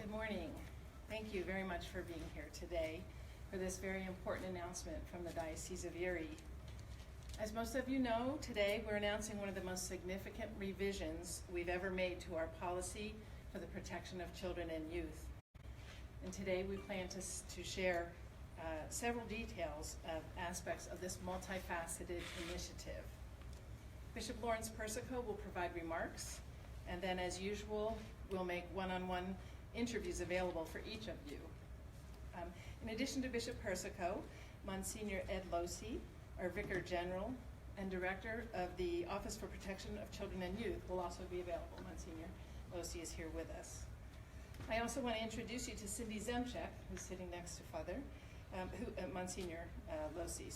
Good morning. Thank you very much for being here today for this very important announcement from the Diocese of Erie. As most of you know, today we're announcing one of the most significant revisions we've ever made to our policy for the protection of children and youth. And today we plan to share several details of aspects of this multifaceted initiative. Bishop Lawrence Persico will provide remarks, and then as usual, we'll make one-on-one interviews available for each of you. In addition to Bishop Persico, Monsignor Ed Losi, our Vicar General and Director of the Office for Protection of Children and Youth, will also be available. Monsignor Losi is here with us. I also want to introduce you to Cindy Zemchek, who's sitting next to Father, Monsignor Losi.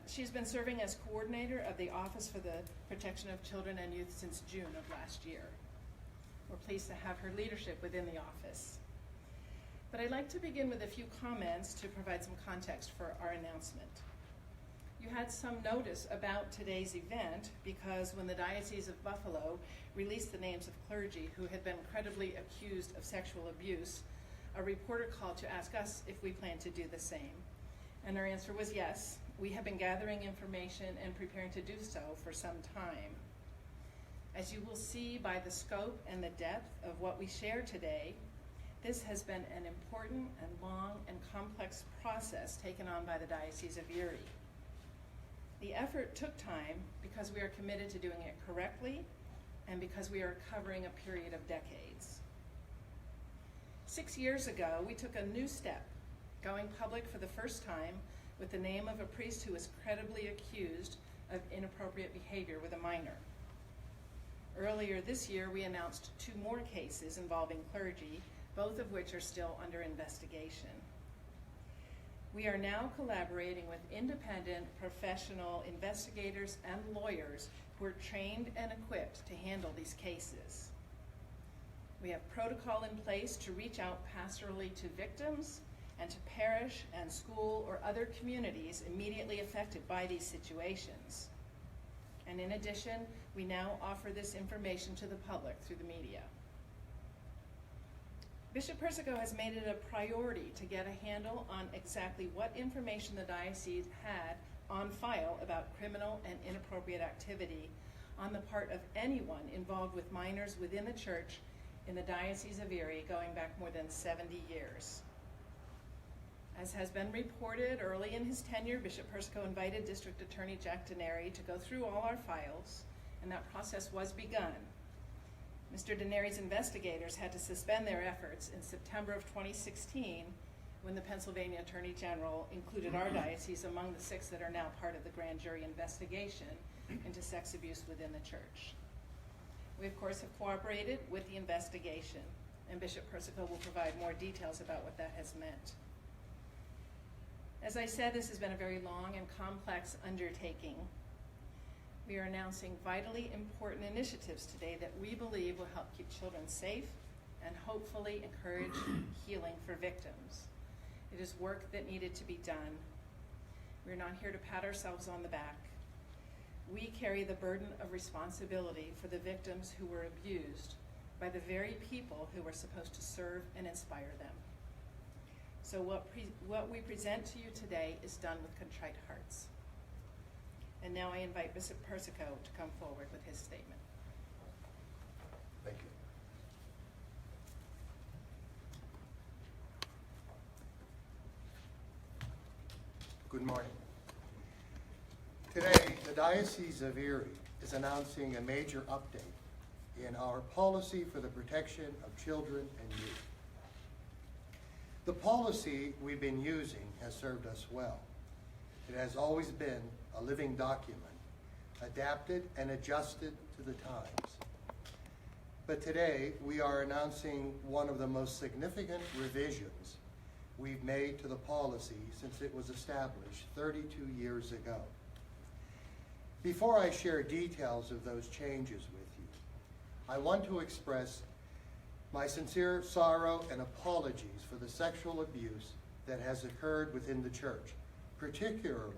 She's been serving as coordinator of the Office for the Protection of Children and Youth since June of last year. We're pleased to have her leadership within the office. But I'd like to begin with a few comments to provide some context for our announcement. You had some notice about today's event because when the Diocese of Buffalo released the names of clergy who had been credibly accused of sexual abuse, a reporter called to ask us if we planned to do the same. And our answer was yes. We have been gathering information and preparing to do so for some time. As you will see by the scope and the depth of what we share today, this has been an important and long and complex process taken on by the Diocese of Erie. The effort took time because we are committed to doing it correctly and because we are covering a period of decades. 6 years ago, we took a new step, going public for the first time with the name of a priest who was credibly accused of inappropriate behavior with a minor. Earlier this year, we announced 2 more cases involving clergy, both of which are still under investigation. We are now collaborating with independent, professional investigators and lawyers who are trained and equipped to handle these cases. We have protocol in place to reach out pastorally to victims and to parish and school or other communities immediately affected by these situations. And in addition, we now offer this information to the public through the media. Bishop Persico has made it a priority to get a handle on exactly what information the diocese had on file about criminal and inappropriate activity on the part of anyone involved with minors within the church in the Diocese of Erie going back more than 70 years. As has been reported early in his tenure, Bishop Persico invited District Attorney Jack Denary to go through all our files, and that process was begun. Mr. Denary's investigators had to suspend their efforts in September of 2016 when the Pennsylvania Attorney General included our diocese among the 6 that are now part of the grand jury investigation into sex abuse within the church. We, of course, have cooperated with the investigation, and Bishop Persico will provide more details about what that has meant. As I said, this has been a very long and complex undertaking. We are announcing vitally important initiatives today that we believe will help keep children safe and hopefully encourage healing for victims. It is work that needed to be done. We're not here to pat ourselves on the back. We carry the burden of responsibility for the victims who were abused by the very people who were supposed to serve and inspire them. So what we present to you today is done with contrite hearts. And now I invite Bishop Persico to come forward with his statement. Thank you. Good morning. Today, the Diocese of Erie is announcing a major update in our policy for the protection of children and youth. The policy we've been using has served us well. It has always been a living document, adapted and adjusted to the times. But today, we are announcing one of the most significant revisions we've made to the policy since it was established 32 years ago. Before I share details of those changes with you, I want to express my sincere sorrow and apologies for the sexual abuse that has occurred within the church, particularly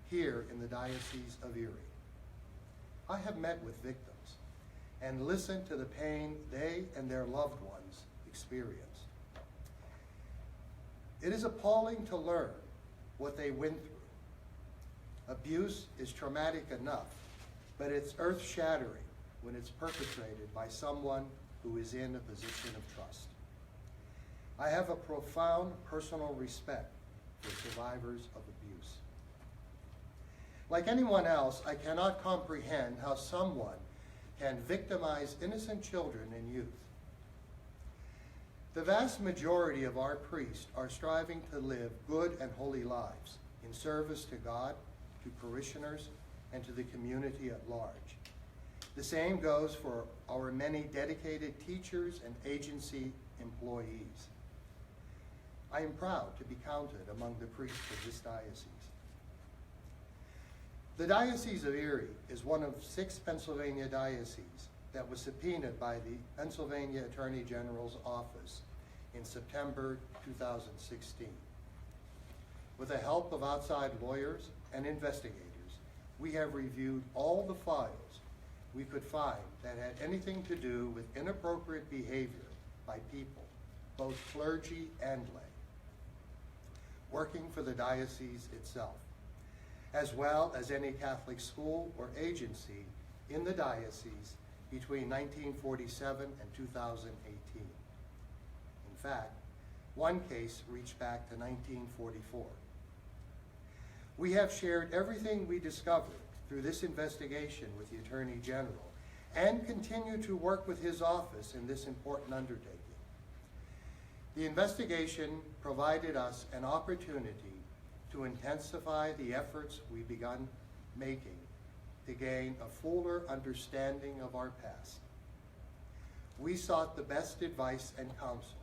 here in the Diocese of Erie. I have met with victims and listened to the pain they and their loved ones experienced. It is appalling to learn what they went through. Abuse is traumatic enough, but it's earth-shattering when it's perpetrated by someone who is in a position of trust. I have a profound personal respect for survivors of abuse. Like anyone else, I cannot comprehend how someone can victimize innocent children and youth. The vast majority of our priests are striving to live good and holy lives in service to God, to parishioners, and to the community at large. The same goes for our many dedicated teachers and agency employees. I am proud to be counted among the priests of this diocese. The Diocese of Erie is one of 6 Pennsylvania dioceses that was subpoenaed by the Pennsylvania Attorney General's office in September 2016. With the help of outside lawyers and investigators, we have reviewed all the files we could find that had anything to do with inappropriate behavior by people, both clergy and lay, working for the diocese itself, as well as any Catholic school or agency in the diocese between 1947 and 2018. In fact, one case reached back to 1944. We have shared everything we discovered through this investigation with the Attorney General and continue to work with his office in this important undertaking. The investigation provided us an opportunity to intensify the efforts we begun making to gain a fuller understanding of our past. We sought the best advice and counsel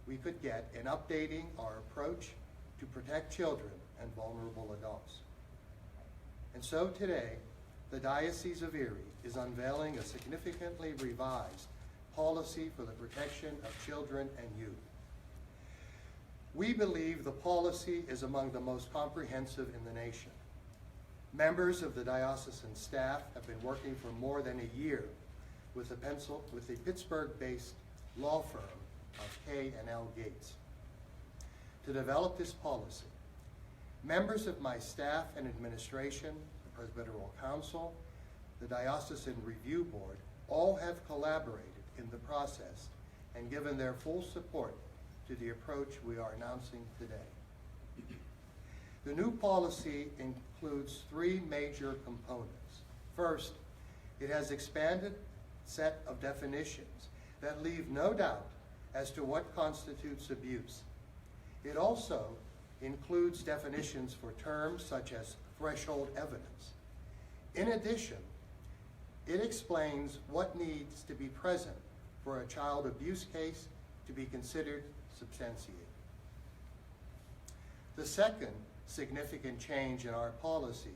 we could get in updating our approach to protect children and vulnerable adults. And so today, the Diocese of Erie is unveiling a significantly revised policy for the protection of children and youth. We believe the policy is among the most comprehensive in the nation. Members of the diocesan staff have been working for more than a year with the Pittsburgh-based law firm of K&L Gates to develop this policy. Members of my staff and administration, the Presbyteral Council, the Diocesan Review Board, all have collaborated in the process and given their full support to the approach we are announcing today. The new policy includes 3 major components. First, it has expanded set of definitions that leave no doubt as to what constitutes abuse. It also includes definitions for terms such as threshold evidence. In addition, it explains what needs to be present for a child abuse case to be considered substantiated. The second significant change in our policy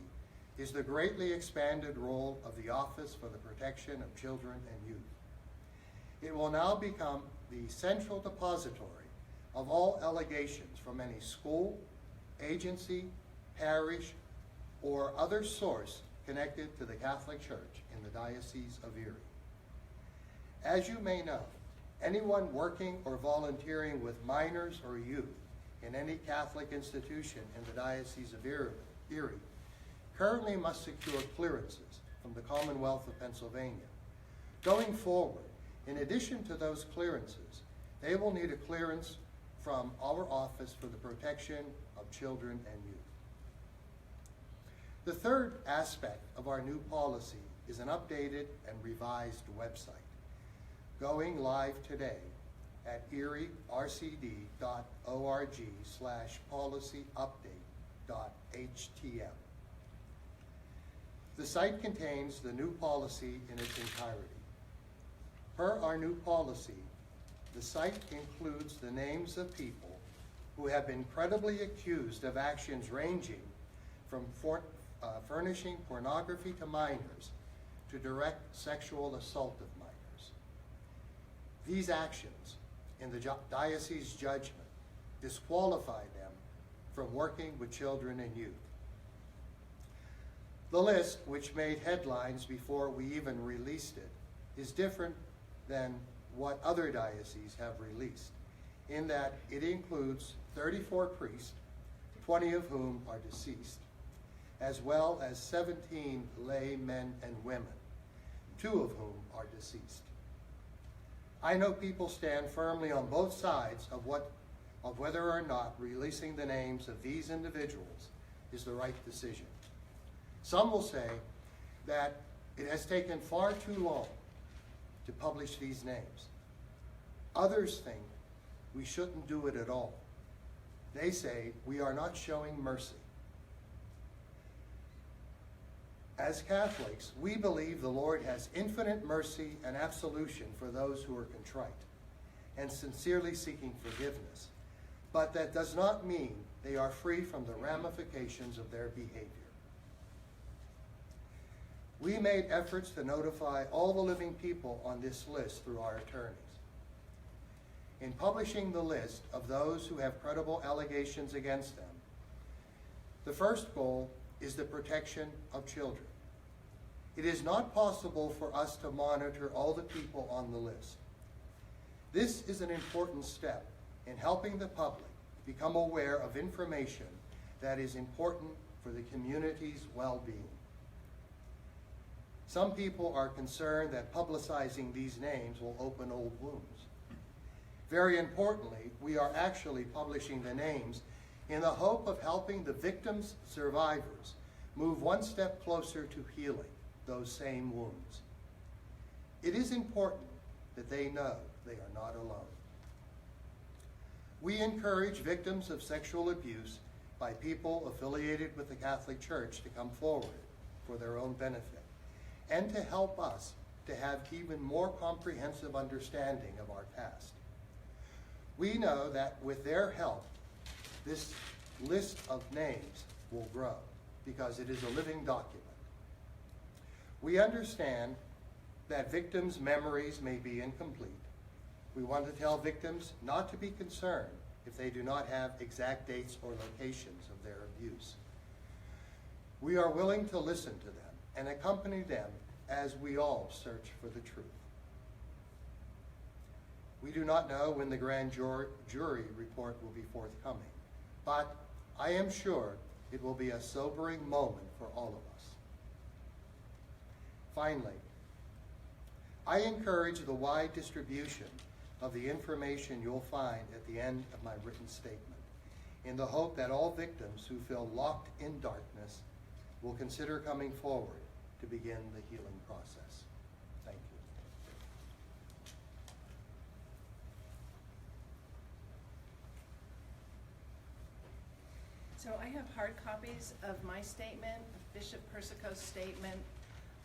is the greatly expanded role of the Office for the Protection of Children and Youth. It will now become the central depository of all allegations from any school, agency, parish, or other source connected to the Catholic Church in the Diocese of Erie. As you may know, anyone working or volunteering with minors or youth in any Catholic institution in the Diocese of Erie currently must secure clearances from the Commonwealth of Pennsylvania. Going forward, in addition to those clearances, they will need a clearance from our Office for the Protection of Children and Youth. The third aspect of our new policy is an updated and revised website, going live today at erieRCD.org/policyupdate.htm. The site contains the new policy in its entirety. Per our new policy, the site includes the names of people who have been credibly accused of actions ranging from furnishing pornography to minors to direct sexual assault of minors. These actions, in the diocese judgment, disqualify them from working with children and youth. The list, which made headlines before we even released it, is different than what other dioceses have released. in that it includes 34 priests, 20 of whom are deceased, as well as 17 lay men and women, 2 of whom are deceased. I know people stand firmly on both sides of whether or not releasing the names of these individuals is the right decision. Some will say that it has taken far too long to publish these names. Others think we shouldn't do it at all. They say we are not showing mercy. As Catholics, we believe the Lord has infinite mercy and absolution for those who are contrite and sincerely seeking forgiveness, but that does not mean they are free from the ramifications of their behavior. We made efforts to notify all the living people on this list through our attorneys. In publishing the list of those who have credible allegations against them, the first goal is the protection of children. It is not possible for us to monitor all the people on the list. This is an important step in helping the public become aware of information that is important for the community's well-being. Some people are concerned that publicizing these names will open old wounds. Very importantly, we are actually publishing the names in the hope of helping the victims' survivors move one step closer to healing those same wounds. It is important that they know they are not alone. We encourage victims of sexual abuse by people affiliated with the Catholic Church to come forward for their own benefit and to help us to have even more comprehensive understanding of our past. We know that with their help, this list of names will grow because it is a living document. We understand that victims' memories may be incomplete. We want to tell victims not to be concerned if they do not have exact dates or locations of their abuse. We are willing to listen to them and accompany them as we all search for the truth. We do not know when the grand jury report will be forthcoming, but I am sure it will be a sobering moment for all of us. Finally, I encourage the wide distribution of the information you'll find at the end of my written statement, in the hope that all victims who feel locked in darkness will consider coming forward to begin the healing process. Thank you. So I have hard copies of my statement, of Bishop Persico's statement,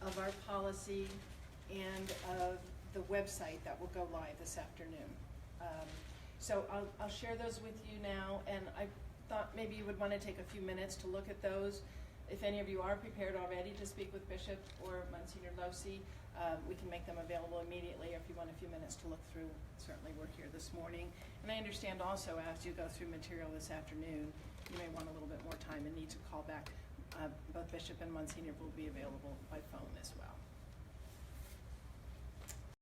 of our policy, and of the website that will go live this afternoon. So I'll share those with you now, and I thought maybe you would want to take a few minutes to look at those. If any of you are prepared already to speak with Bishop or Monsignor Losi, we can make them available immediately, or if you want a few minutes to look through, certainly we're here this morning. And I understand also as you go through material this afternoon, you may want a little bit more time and need to call back. Both Bishop and Monsignor will be available by phone as well.